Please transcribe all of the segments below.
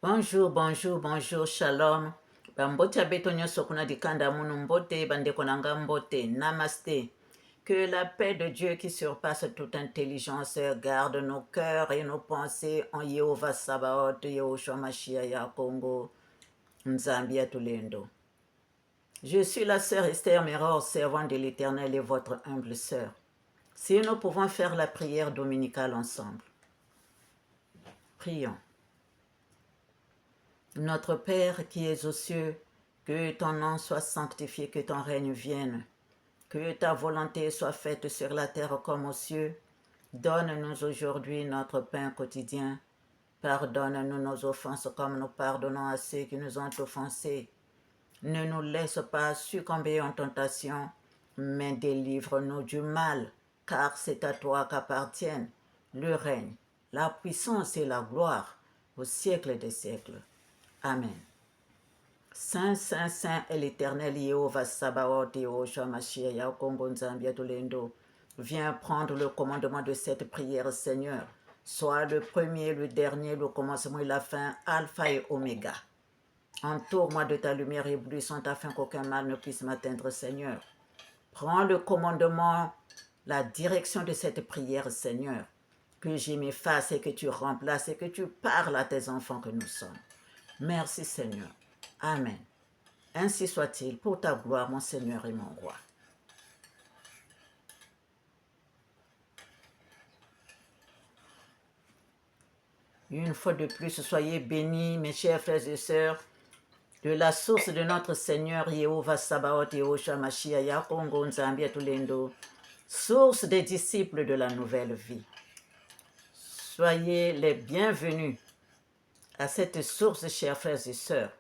Bonjour, bonjour, bonjour, shalom. Bambote abetonyo sokuna dikanda munu mbote, bandeko nanga mbote, namaste. Que la paix de Dieu qui surpasse toute intelligence garde nos cœurs et nos pensées en Yehovah Sabaoth, Yehoshua Mashiach ya Congo, Nzambia Tulendo. Je suis la sœur Esther Meror, servante de l'Éternel et votre humble sœur. Si nous pouvons faire la prière dominicale ensemble. Prions. Notre Père qui es aux cieux, que ton nom soit sanctifié, que ton règne vienne, que ta volonté soit faite sur la terre comme aux cieux. Donne-nous aujourd'hui notre pain quotidien. Pardonne-nous nos offenses comme nous pardonnons à ceux qui nous ont offensés. Ne nous laisse pas succomber en tentation, mais délivre-nous du mal, car c'est à toi qu'appartiennent le règne, la puissance et la gloire au siècle des siècles. Amen. Saint, Saint, Saint est l'Éternel Yehovah Sabaoth, Yehoshua Mashiach ya Congo Nzambia Tulendo. Viens prendre le commandement de cette prière, Seigneur. Sois le premier, le dernier, le commencement et la fin, Alpha et Oméga. Entoure-moi de ta lumière éblouissante afin qu'aucun mal ne puisse m'atteindre, Seigneur. Prends le commandement, la direction de cette prière, Seigneur. Que j'y m'efface et que tu remplaces et que tu parles à tes enfants que nous sommes. Merci, Seigneur. Amen. Ainsi soit-il pour ta gloire, mon Seigneur et mon roi. Une fois de plus, soyez bénis, mes chers frères et sœurs, de la source de notre Seigneur Yehovah Sabaoth, Yehoshua Mashiach ya Congo Nzambia Tulendo, source des disciples de la nouvelle vie. Soyez les bienvenus à cette source, chers frères et sœurs.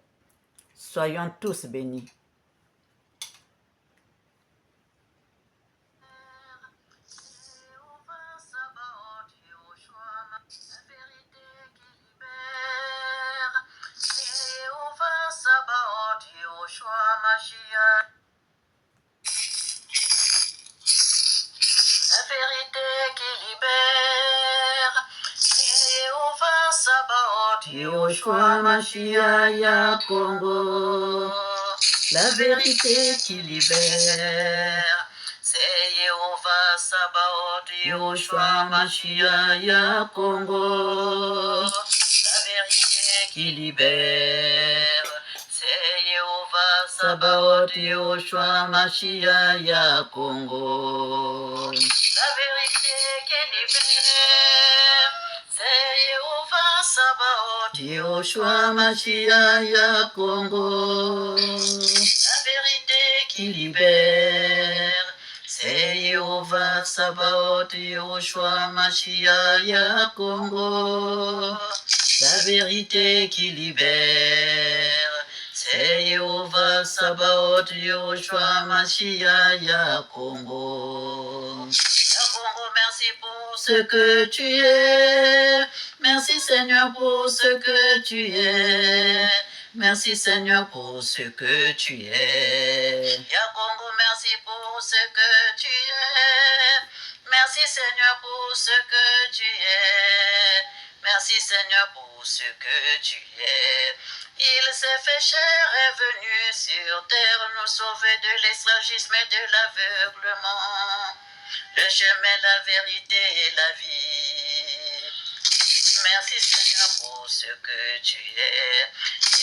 Soyons tous bénis. La vérité qui libère, Yehovah Sabaoth, Yehoshua Mashiach ya Congo. La vérité qui libère, c'est Yehovah Sabaoth, Yehoshua Mashiach ya Congo. La vérité qui libère, c'est Yehovah Sabaoth, Yehoshua Mashiach ya Congo. La vérité qui libère, c'est Yehovah Sabaoth, Yehoshua Mashiach ya Congo. La vérité qui libère, c'est Yehovah Sabaoth, Yehoshua Mashiach ya Congo. La vérité qui libère, c'est Yehovah Sabaoth, Yehoshua Mashiach ya Congo. Congo, merci pour Ce que tu es, merci Seigneur pour ce que tu es. Merci Seigneur pour ce que tu es. Congo, merci pour ce que tu es. Merci Seigneur pour ce que tu es. Merci Seigneur pour ce que tu es. Il s'est fait chair, est venu sur terre nous sauver de l'esclavagisme et de l'aveuglement. Le chemin, la vérité et la vie. Merci Seigneur pour ce que tu es.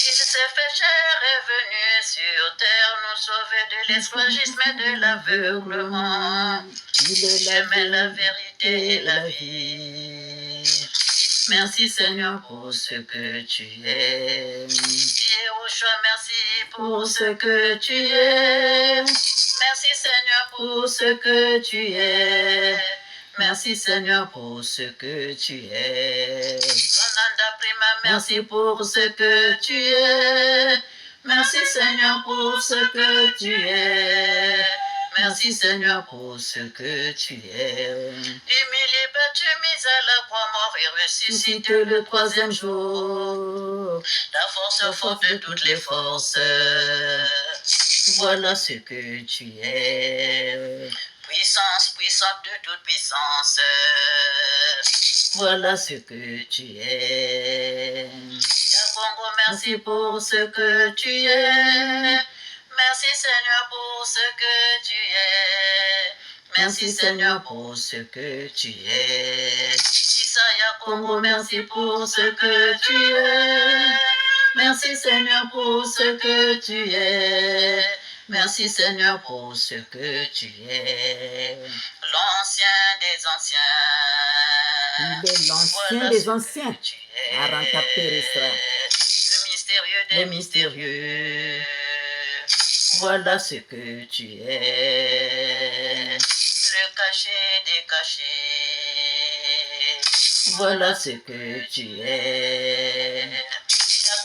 Il s'est fait chair, est venu sur terre nous sauver de l'esclavagisme et de l'aveuglement. Il est Le chemin, la vérité et la vie. Merci Seigneur pour ce que tu es. Yehoshua, merci Pour ce que tu es. Merci Seigneur Pour ce que tu es. Merci Seigneur pour ce que tu es. Ananda Prima, Merci pour ce que tu es. Merci Seigneur pour ce que tu es. Merci Seigneur pour ce que tu es. Humilié, battu, mis à la croix, mort et ressuscité Ressuscité le troisième jour. La force forte de toutes les forces. Voilà ce que tu es. Puissance, puissante de toute puissance. Voilà ce que tu es. Congo, merci pour ce que tu es. Merci Seigneur pour ce que tu es. Merci Seigneur pour ce que tu es. Isaiah Congo, merci pour ce que tu es. Merci Seigneur pour ce que tu es. Merci Seigneur pour ce que tu es. L'ancien des anciens. Il est l'ancien Voilà des ce anciens. que tu es. Aranta Peristra. Le mystérieux des mystérieux. Voilà ce que tu es. Le caché des cachés. Voilà ce que tu es.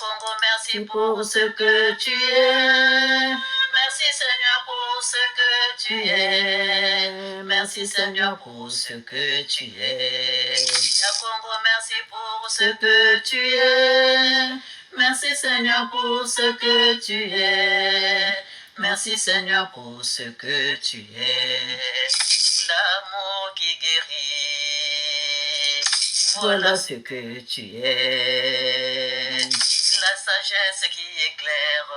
Congo, merci pour ce que tu es. Merci Seigneur pour ce que tu es. Merci Seigneur pour ce que tu es. Congo, merci pour ce que tu es. Merci Seigneur pour ce que tu es. Merci Seigneur pour ce que tu es. L'amour qui guérit. Voilà ce que tu es. La sagesse qui éclaire.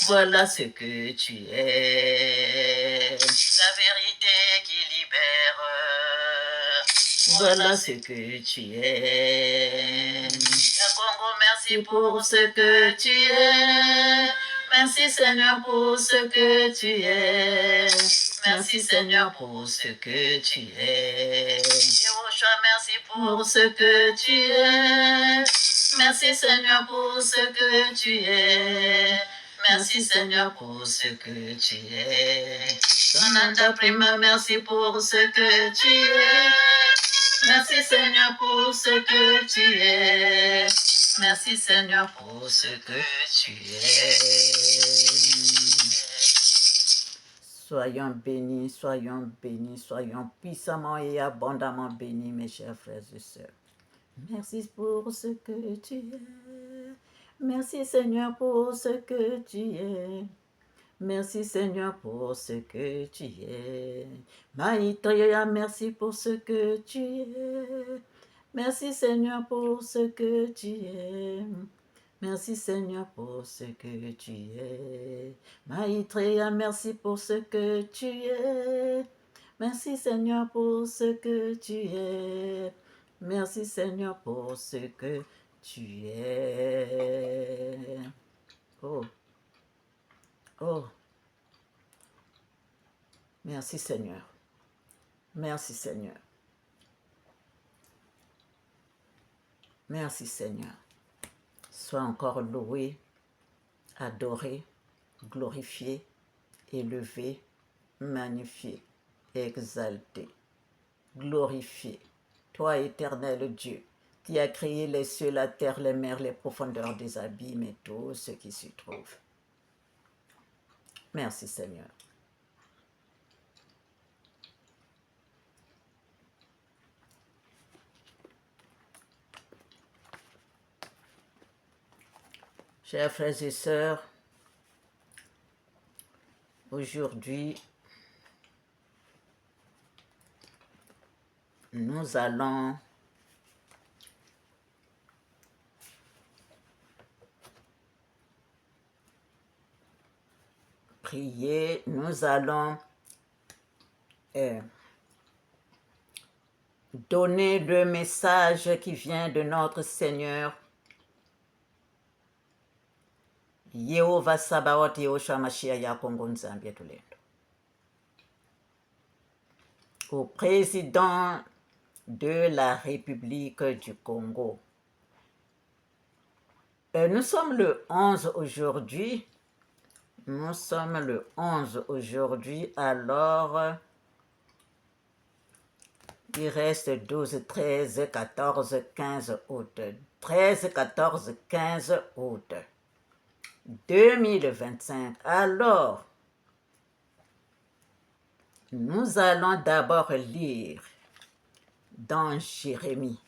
Voilà ce que tu es. La vérité qui libère. Voilà ce que tu es. Congo, merci pour ce que tu es. Merci Seigneur pour ce que tu es. Merci Seigneur pour ce que tu es. Yehoshua, merci pour ce que tu es. Merci Seigneur pour ce que tu es. Merci Seigneur pour ce que tu es. Sonata Prima, merci pour ce que tu es. Merci Seigneur pour ce que tu es. Merci Seigneur pour ce que tu es. Soyons bénis, soyons puissamment et abondamment bénis, mes chers frères et sœurs. Merci pour ce que tu es. Merci Seigneur pour ce que tu es. Merci Seigneur pour ce que tu es. Maïtoya, merci pour ce que tu es. Merci Seigneur pour ce que tu es. Merci Seigneur pour ce que tu es. Maïtréa, merci pour ce que tu es. Merci Seigneur pour ce que tu es. Merci Seigneur pour ce que tu es. Oh, oh. Merci Seigneur. Merci Seigneur. Merci Seigneur. Sois encore loué, adoré, glorifié, élevé, magnifié, exalté, glorifié. Toi, éternel Dieu, qui as créé les cieux, la terre, les mers, les profondeurs des abîmes et tout ce qui s'y trouve. Merci Seigneur. Chers frères et sœurs, aujourd'hui, nous allons prier, nous allons donner le message qui vient de notre Seigneur Yehova Sabaoth Yehoshua Mashiach Yakongo Nzambi Tulendo. Au président de la République du Congo. Nous sommes le 11 aujourd'hui. Nous sommes le 11 aujourd'hui, alors il reste 12, 13, 14, 15 août. 13, 14, 15 août 2025. Alors, nous allons d'abord lire dans Jérémie.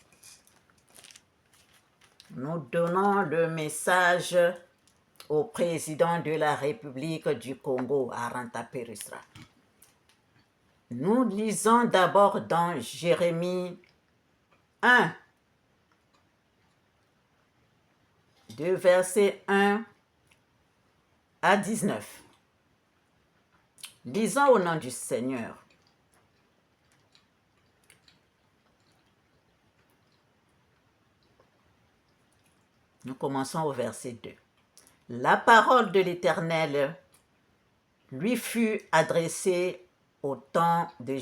Nous donnons le message au président de la République du Congo, Aranta Peristra. Nous lisons d'abord dans Jérémie 1. de versets 1 à 19. Lisons au nom du Seigneur. Nous commençons au verset 2. La parole de l'Éternel lui fut adressée au temps de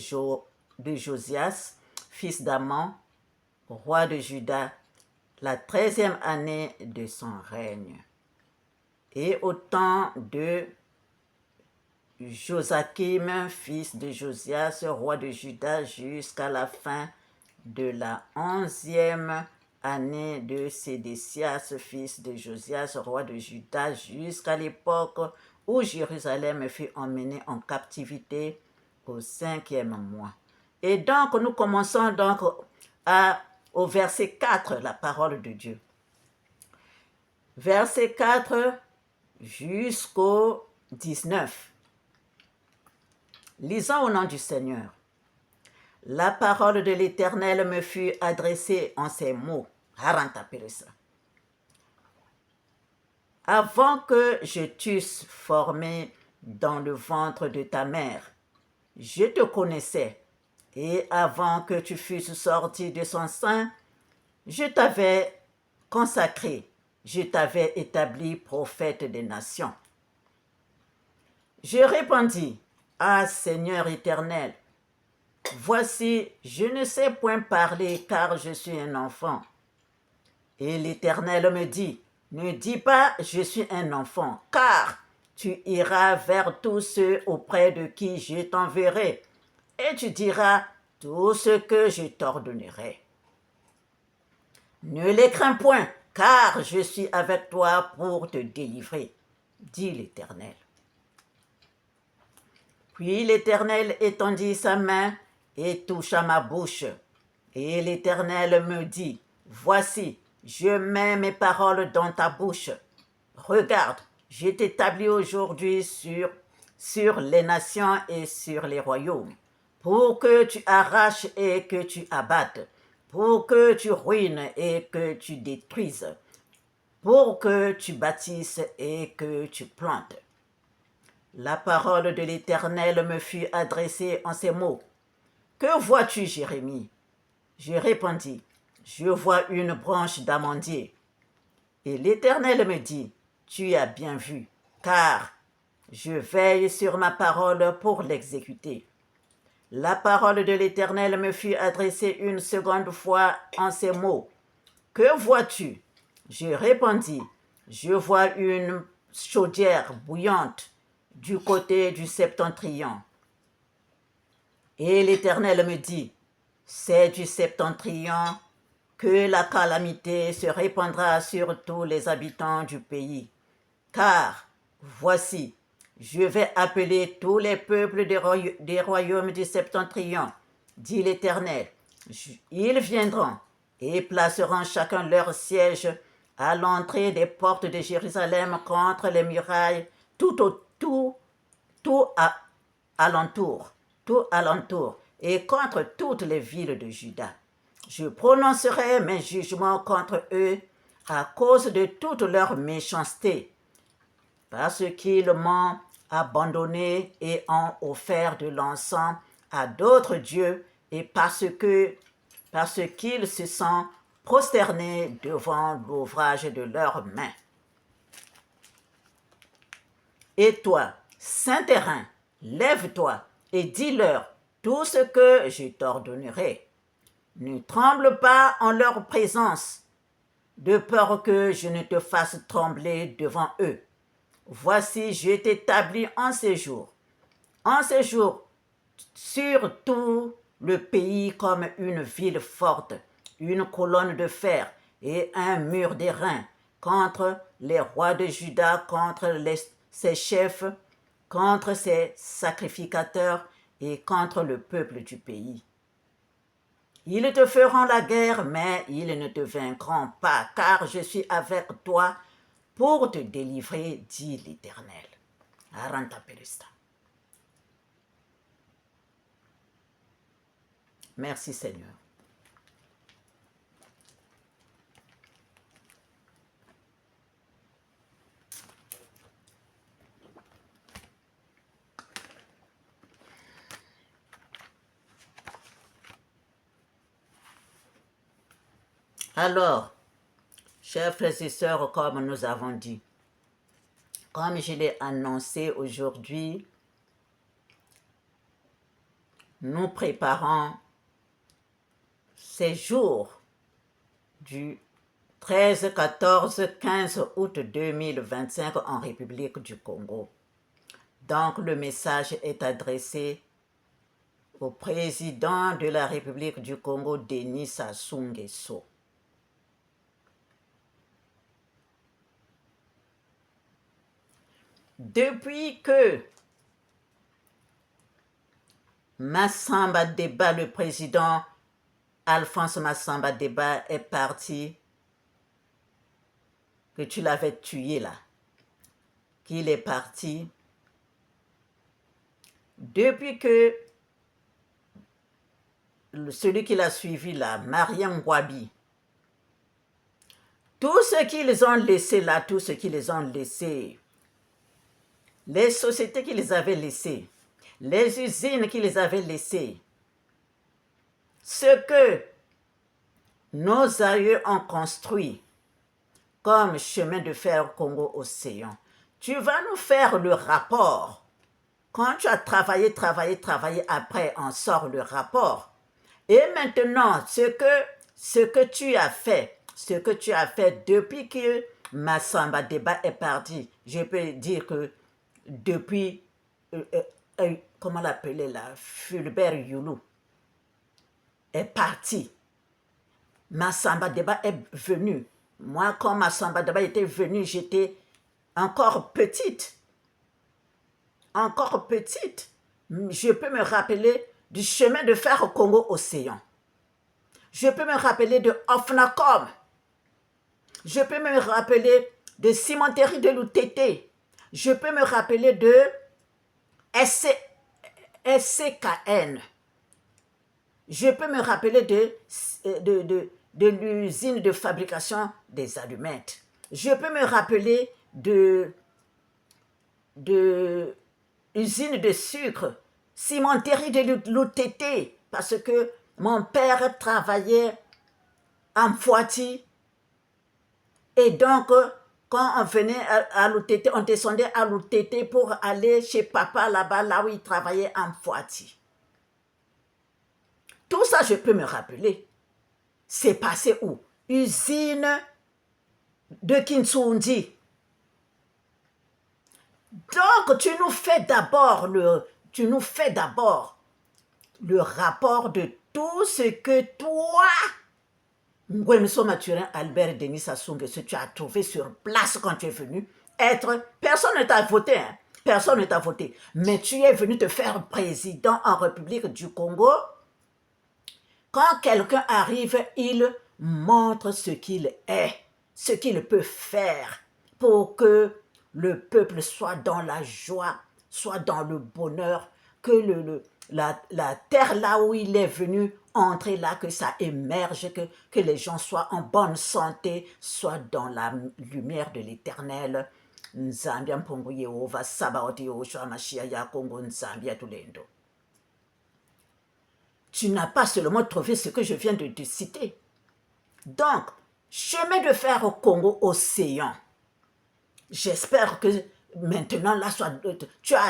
Josias, fils d'Amon, roi de Juda, la 13e année de son règne, et au temps de Josakim, fils de Josias, roi de Juda, jusqu'à la fin de la 11e année de Sédécias, fils de Josias, roi de Juda, jusqu'à l'époque où Jérusalem fut emmenée en captivité au 5e mois. Et donc, nous commençons donc au verset 4, la parole de Dieu. Verset 4 jusqu'au 19. Lisons au nom du Seigneur. La parole de l'Éternel me fut adressée en ces mots. Avant que je t'eusse formé dans le ventre de ta mère, je te connaissais, et avant que tu fusses sorti de son sein, je t'avais consacré, je t'avais établi prophète des nations. Je répondis, ah Seigneur éternel, voici, je ne sais point parler car je suis un enfant. Et l'Éternel me dit, ne dis pas je suis un enfant, car tu iras vers tous ceux auprès de qui je t'enverrai, et tu diras tout ce que je t'ordonnerai. Ne les crains point, car je suis avec toi pour te délivrer, dit l'Éternel. Puis l'Éternel étendit sa main et toucha ma bouche. Et l'Éternel me dit, voici, je mets mes paroles dans ta bouche. Regarde, je t'établis aujourd'hui sur les nations et sur les royaumes, pour que tu arraches et que tu abattes, pour que tu ruines et que tu détruises, pour que tu bâtisses et que tu plantes. La parole de l'Éternel me fut adressée en ces mots. Que vois-tu, Jérémie? Je répondis, je vois une branche d'amandier. Et l'Éternel me dit, tu as bien vu, car je veille sur ma parole pour l'exécuter. La parole de l'Éternel me fut adressée une seconde fois en ces mots. Que vois-tu? Je répondis, je vois une chaudière bouillante du côté du septentrion. Et l'Éternel me dit, c'est du septentrion que la calamité se répandra sur tous les habitants du pays. Car, voici, je vais appeler tous les peuples des royaumes du septentrion, dit l'Éternel. Ils viendront et placeront chacun leur siège à l'entrée des portes de Jérusalem contre les murailles, tout alentour, et contre toutes les villes de Juda. Je prononcerai mes jugements contre eux à cause de toute leur méchanceté, parce qu'ils m'ont abandonné et ont offert de l'encens à d'autres dieux, et parce qu'ils se sont prosternés devant l'ouvrage de leurs mains. Et toi, saint terrain, lève-toi et dis-leur tout ce que je t'ordonnerai. Ne tremble pas en leur présence, de peur que je ne te fasse trembler devant eux. Voici, je t'établis en séjour sur tout le pays comme une ville forte, une colonne de fer et un mur d'airain contre les rois de Juda, contre ses chefs, contre ses sacrificateurs et contre le peuple du pays. Ils te feront la guerre, mais ils ne te vaincront pas, car je suis avec toi pour te délivrer, dit l'Éternel. Arantapelista. Merci Seigneur. Alors, chers frères et sœurs, comme nous avons dit, comme je l'ai annoncé aujourd'hui, nous préparons ces jours du 13, 14, 15 août 2025 en République du Congo. Donc, le message est adressé au président de la République du Congo, Denis Sassou Nguesso. Depuis que Massamba Deba, le président Alphonse Massamba Deba est parti, que tu l'avais tué là, qu'il est parti, depuis que celui qui l'a suivi là, Mariam Wabi, tout ce qu'ils ont laissé là, tout ce qu'ils ont laissé, les sociétés qu'ils avaient laissées, les usines qu'ils avaient laissées, ce que nos aïeux ont construit comme chemin de fer Congo-Océan. Tu vas nous faire le rapport. Quand tu as travaillé, après on sort le rapport. Et maintenant, ce que tu as fait, depuis que Massamba Deba est parti, je peux dire que depuis, comment l'appeler là, Fulbert Youlou est parti. Massamba Deba est venu. Moi, quand Massamba Deba était venu, j'étais encore petite. Je peux me rappeler du chemin de fer au Congo-Océan. Je peux me rappeler de Ofnacom. Je peux me rappeler de cimenterie de l'UTT. Je peux me rappeler de SCKN. Je peux me rappeler de l'usine de fabrication des allumettes. Je peux me rappeler de usine de sucre, cimenterie de l'UTT, parce que mon père travaillait en Fouati. Et donc, quand on venait à l'UTT, on descendait à l'UTT pour aller chez papa là-bas, là où il travaillait en Fouati. Tout ça, je peux me rappeler. C'est passé où? Usine de Kinsundi. Donc, tu nous fais d'abord le rapport de tout ce que toi, Ngwemso Mathurin Albert Denis Sassou Nguesso, tu as trouvé sur place quand tu es venu être. Personne ne t'a voté, hein? Personne ne t'a voté. Mais tu es venu te faire président en République du Congo. Quand quelqu'un arrive, il montre ce qu'il est, ce qu'il peut faire pour que le peuple soit dans la joie, soit dans le bonheur, que la terre là où il est venu entrer là, que ça émerge, que les gens soient en bonne santé, soient dans la lumière de l'Éternel. Nzambia mpungu Yehova, Sabaoth Yehoshua Mashiach ya Congo, Nzambia Tulendo. Tu n'as pas seulement trouvé ce que je viens de te citer. Donc, chemin de fer au Congo-Océan. J'espère que maintenant, là, tu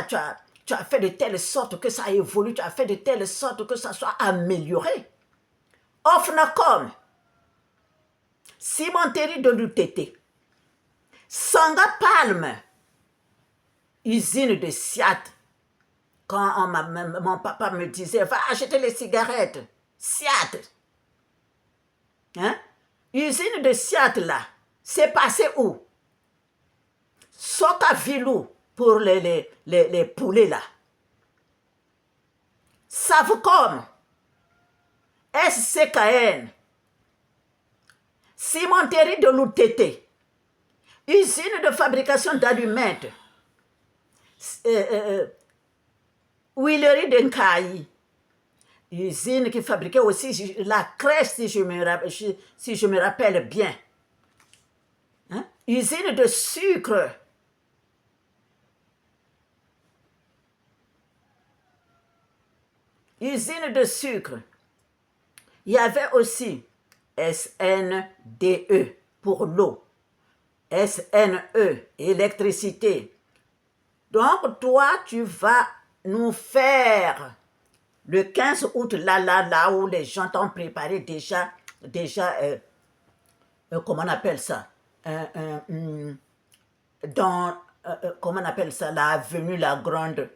as fait de telle sorte que ça évolue, tu as fait de telle sorte que ça soit amélioré. Ofnacom, cimenterie de l'UTT, Sanga Palme, usine de Siat. Quand mon papa me disait, va acheter les cigarettes, Siat. Hein? Usine de Siat là, c'est passé où? Soka Vilou pour les poulets là. Savcom, SCKN, cimenterie de l'UTT, usine de fabrication d'allumettes, huilerie de Nkayi, usine qui fabriquait aussi la crèche, si je me rappelle bien. Hein? Usine de sucre. Usine de sucre. Il y avait aussi SNDE pour l'eau. SNE, électricité. Donc, toi, tu vas nous faire le 15 août, là où les gens t'ont préparé déjà comment on appelle ça, dans, comment on appelle ça, l'avenue, la grande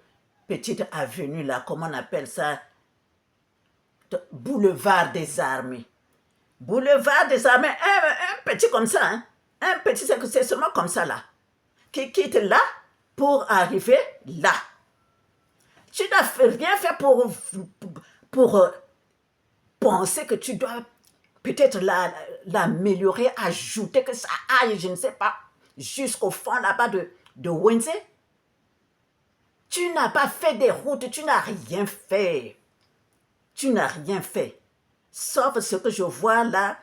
petite avenue, là, comment on appelle ça, boulevard des armées. Boulevard des armées, un petit comme ça, hein? Un petit, c'est seulement comme ça, là, qui quitte là pour arriver là. Tu n'as rien fait pour penser que tu dois peut-être l'améliorer, ajouter, que ça aille, je ne sais pas, jusqu'au fond là-bas de Wednesday. Tu n'as pas fait des routes, tu n'as rien fait. Tu n'as rien fait. Sauf ce que je vois là,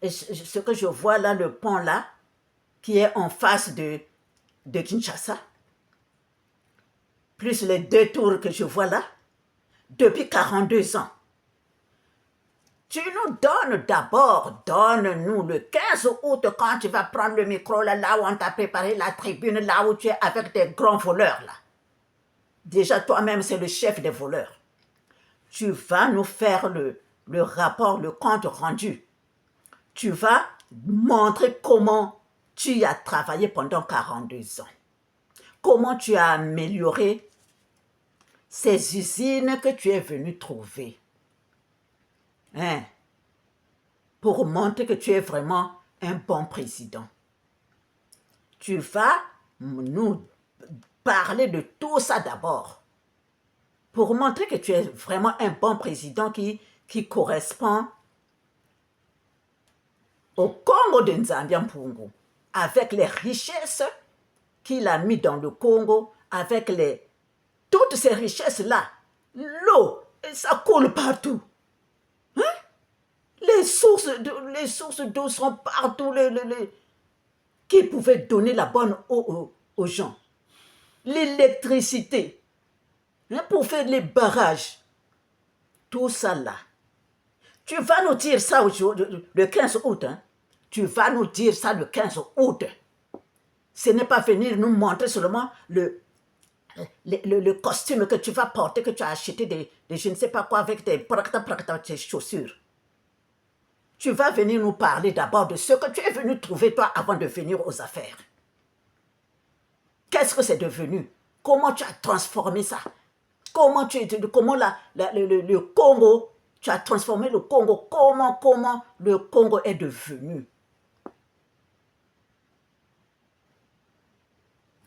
le pont là, qui est en face de Kinshasa, plus les 2 tours que je vois là, depuis 42 ans. Tu nous donnes d'abord, donne-nous le 15 août quand tu vas prendre le micro là où on t'a préparé la tribune, là où tu es avec des grands voleurs là. Déjà toi-même c'est le chef des voleurs. Tu vas nous faire le rapport, le compte rendu. Tu vas montrer comment tu as travaillé pendant 42 ans. Comment tu as amélioré ces usines que tu es venu trouver. Hein? Pour montrer que tu es vraiment un bon président. Tu vas nous parler de tout ça d'abord. Pour montrer que tu es vraiment un bon président qui correspond au Congo de Nzambian-Mpungu, avec les richesses qu'il a mis dans le Congo, avec toutes ces richesses-là. L'eau, ça coule partout. Hein? Les sources d'eau sont partout, qui pouvaient donner la bonne eau aux gens. L'électricité, hein, pour faire les barrages. Tout ça là. Tu vas nous dire ça le 15 août. Hein? Tu vas nous dire ça le 15 août. Ce n'est pas venir nous montrer seulement le costume que tu vas porter, que tu as acheté des je ne sais pas quoi avec tes chaussures. Tu vas venir nous parler d'abord de ce que tu es venu trouver toi avant de venir aux affaires. Qu'est-ce que c'est devenu? Comment tu as transformé ça? Comment le Congo, tu as transformé le Congo? Comment le Congo est devenu?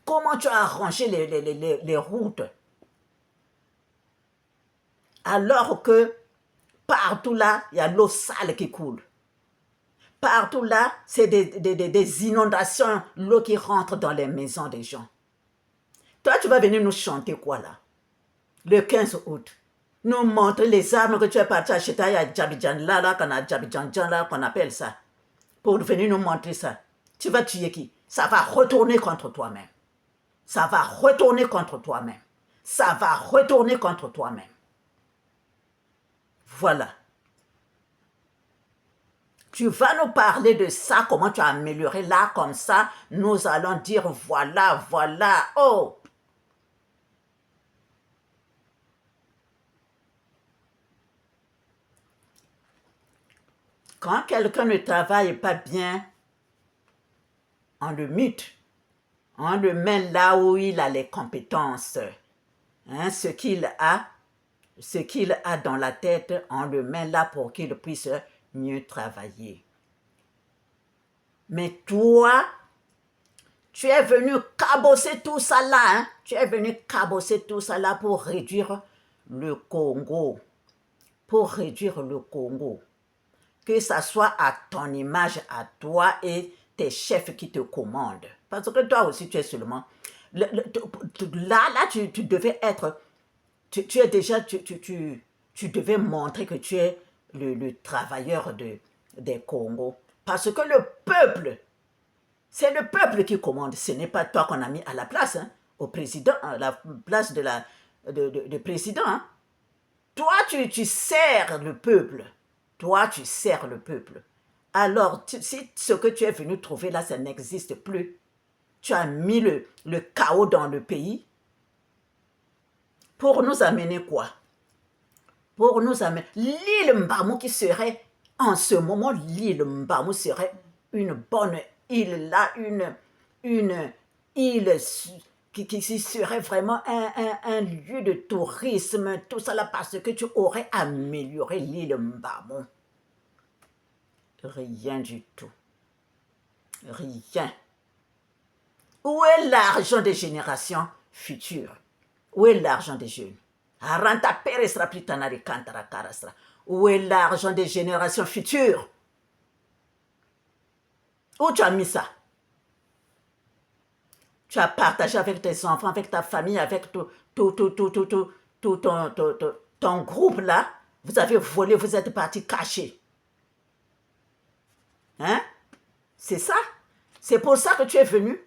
Comment tu as arrangé les routes? Alors que partout là, il y a l'eau sale qui coule. Partout là, c'est des inondations, l'eau qui rentre dans les maisons des gens. Toi, tu vas venir nous chanter quoi là? Le 15 août. Nous montrer les armes que tu es parti acheter à Djabidjan là, qu'on appelle ça. Pour venir nous montrer ça. Tu vas tuer qui? Ça va retourner contre toi-même. Ça va retourner contre toi-même. Ça va retourner contre toi-même. Voilà. Tu vas nous parler de ça, comment tu as amélioré là, comme ça. Nous allons dire voilà. Oh! Quand quelqu'un ne travaille pas bien, on le mute. On le met là où il a les compétences. Hein, ce qu'il a dans la tête, on le met là pour qu'il puisse mieux travailler. Mais toi, tu es venu cabosser tout ça là. Hein? Tu es venu cabosser tout ça là pour réduire le Congo. Pour réduire le Congo. Que ça soit à ton image, à toi et tes chefs qui te commandent. Parce que toi aussi, tu es seulement... Là, tu devais être... Tu es déjà... Tu devais montrer que tu es le travailleur des Congos. Parce que le peuple, c'est le peuple qui commande. Ce n'est pas toi qu'on a mis à la place, hein, au président, à la place de président. Hein. Toi, tu sers le peuple. Toi, tu sers le peuple. Alors, si ce que tu es venu trouver là, ça n'existe plus, tu as mis le chaos dans le pays, pour nous amener quoi? Pour nous amener l'île Mbamou qui serait, en ce moment, l'île Mbamou serait une bonne île là, une île qui serait vraiment un lieu de tourisme, tout ça là, parce que tu aurais amélioré l'île Mbamou. Rien du tout. Rien. Où est l'argent des générations futures? Où est l'argent des jeunes? Où est l'argent des générations futures? Où tu as mis ça? Tu as partagé avec tes enfants, avec ta famille, avec tout ton groupe là. Vous avez volé, vous êtes partis cachés. Hein? C'est ça? C'est pour ça que tu es venu?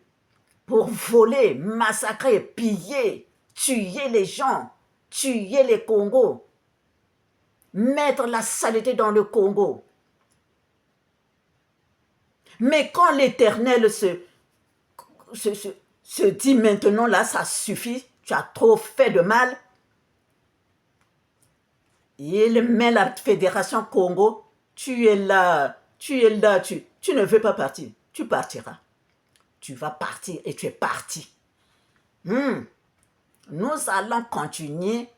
Pour voler, massacrer, piller, tuer les gens, tuer les Congos, mettre la saleté dans le Congo. Mais quand l'Éternel se dit maintenant là, ça suffit, tu as trop fait de mal, il met la Fédération Congo, tu es là, tu ne veux pas partir, tu partiras. Tu vas partir et tu es parti. Nous allons continuer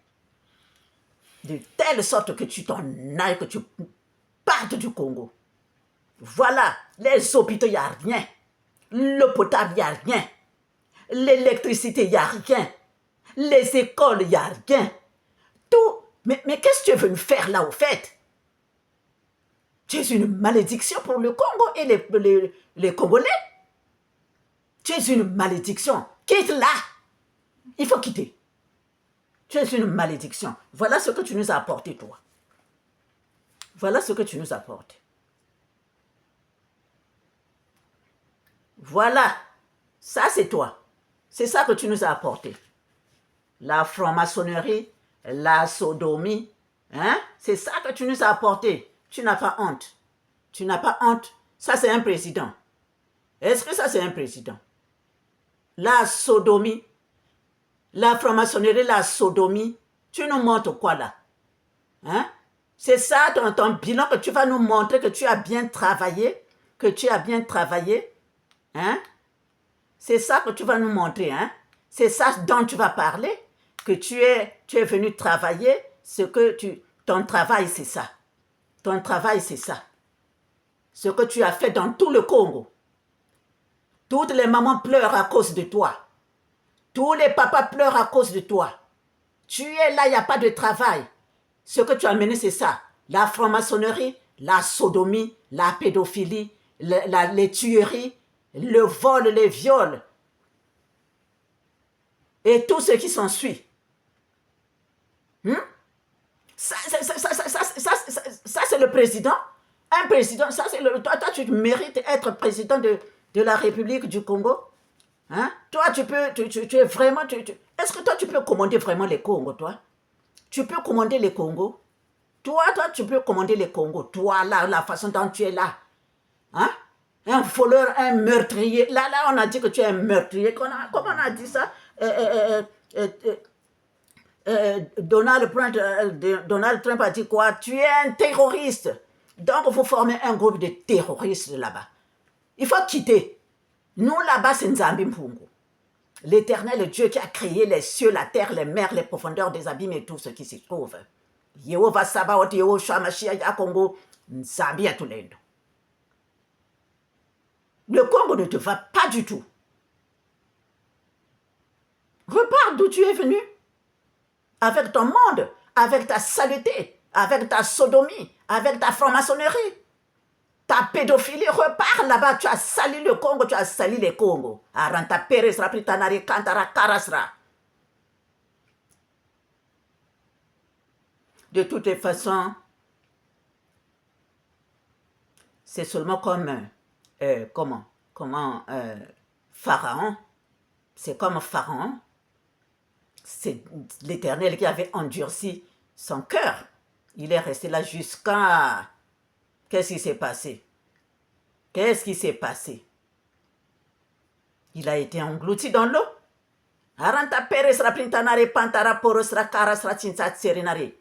de telle sorte que tu t'en ailles, que tu partes du Congo. Voilà, les hôpitaux, il n'y a rien. L'eau potable, il n'y a rien. L'électricité, il n'y a rien. Les écoles, il n'y a rien. Tout. Mais qu'est-ce que tu es venu faire là, au fait? Tu es une malédiction pour le Congo et les Congolais. Tu es une malédiction. Quitte là. Il faut quitter. Tu es une malédiction. Voilà ce que tu nous as apporté, toi. Voilà ce que tu nous apportes. Voilà. Ça, c'est toi. C'est ça que tu nous as apporté. La franc-maçonnerie, la sodomie. Hein? C'est ça que tu nous as apporté. Tu n'as pas honte. Tu n'as pas honte. Ça, c'est un président. Est-ce que ça, c'est un président? La sodomie, la franc-maçonnerie, la sodomie, tu nous montres quoi là? Hein? C'est ça ton bilan que tu vas nous montrer que tu as bien travaillé, que tu as bien travaillé, hein? C'est ça que tu vas nous montrer, hein? C'est ça dont tu vas parler, que tu es venu travailler, ton travail c'est ça. Ton travail c'est ça. Ce que tu as fait dans tout le Congo. Toutes les mamans pleurent à cause de toi. Tous les papas pleurent à cause de toi. Tu es là, il n'y a pas de travail. Ce que tu as mené, c'est ça. La franc-maçonnerie, la sodomie, la pédophilie, les tueries, le vol, les viols. Et tout ce qui s'ensuit. Ça, c'est le président. Un président, ça c'est toi, tu mérites être président de la République du Congo. Hein? Toi, tu es vraiment... Est-ce que toi, tu peux commander vraiment les Congos, toi? Tu peux commander les Congos? Toi, tu peux commander les Congos. Toi, là, la façon dont tu es là. Hein? Un voleur, un meurtrier. Là, on a dit que tu es un meurtrier. Comment on a dit ça? Donald Trump a dit quoi? Tu es un terroriste. Donc, vous formez un groupe de terroristes là-bas. Il faut quitter. Nous, là-bas, c'est Nzambi Mpungu. L'Éternel Dieu qui a créé les cieux, la terre, les mers, les profondeurs des abîmes et tout ce qui s'y trouve. Yehova Sabaoth, Yehova Shamashia, Yakongo, Nzambi Atulendo. Le Congo ne te va pas du tout. Repars d'où tu es venu. Avec ton monde, avec ta saleté, avec ta sodomie, avec ta franc-maçonnerie. Ta pédophilie, repars là-bas, tu as sali le Congo, tu as sali les Congos. Aranta Peresra, Pritanari, Kantara, Karasra. De toutes les façons, c'est seulement comme, Pharaon. C'est comme Pharaon. C'est l'Éternel qui avait endurci son cœur. Il est resté là jusqu'à Qu'est-ce qui s'est passé? Qu'est-ce qui s'est passé? Il a été englouti dans l'eau. Aranta peresra pintanare pantara porosra karasra cintsatserenare.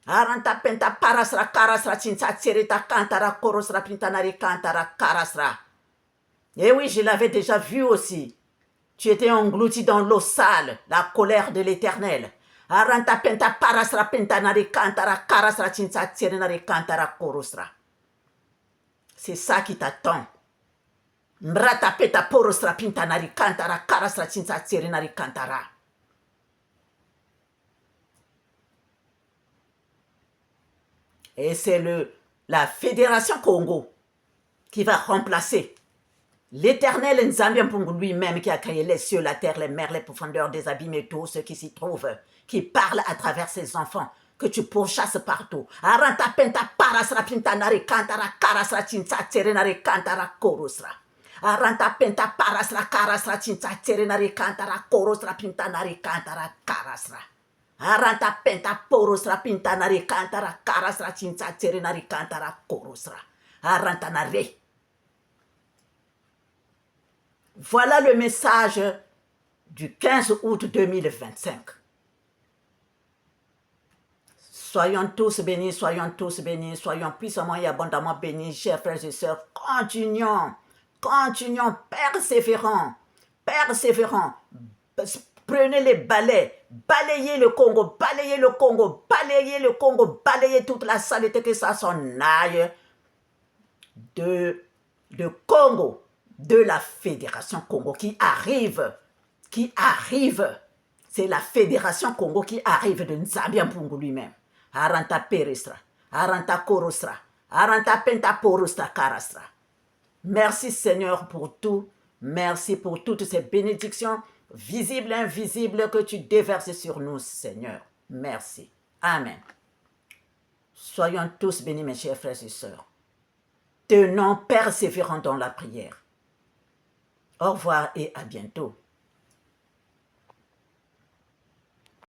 Aranta penta parasra karasra cintsatsereta kantara korosra pintanare kantara karasra. Eh oui, je l'avais déjà vu aussi. Tu étais englouti dans l'eau sale, la colère de l'Éternel. Aranta penta parasra pintanare kantara karasra cintsatserenare kantara korosra. C'est ça qui t'attend. Mrata peta porosra pintanari kantara karasra cintsatserenare kantara. Et c'est la Fédération Congo qui va remplacer l'Éternel Nzambi Mpungu lui-même qui a créé les cieux, la terre, les mers, les profondeurs des abîmes et tout ce qui s'y trouve, qui parle à travers ses enfants, que tu pourchasses partout. Aranta penta parasra pintanare kantara karasra cintsatserenare kantara korosra. Aranta penta parasra karasra cintsatserenare kantara korosra pintanare kantara karasra. Aranta penta porosra pintanare kantara karasra cintsatserenare kantara korosra. Aranta nare. Voilà le message du 15 août 2025. Soyons tous bénis, soyons puissamment et abondamment bénis, chers frères et sœurs. Continuons, persévérons. Prenez les balais, balayez le Congo, balayez toute la saleté, que ça s'en aille de Congo, de la Fédération Congo qui arrive. C'est la Fédération Congo qui arrive de Nzambi Mpungu lui-même. Aranta perestra, aranta korosra, aranta penta porostra karastra. Merci Seigneur pour tout. Merci pour toutes ces bénédictions visibles et invisibles que tu déverses sur nous, Seigneur. Merci. Amen. Soyons tous bénis, mes chers frères et sœurs. Tenons, persévérons dans la prière. Au revoir et à bientôt.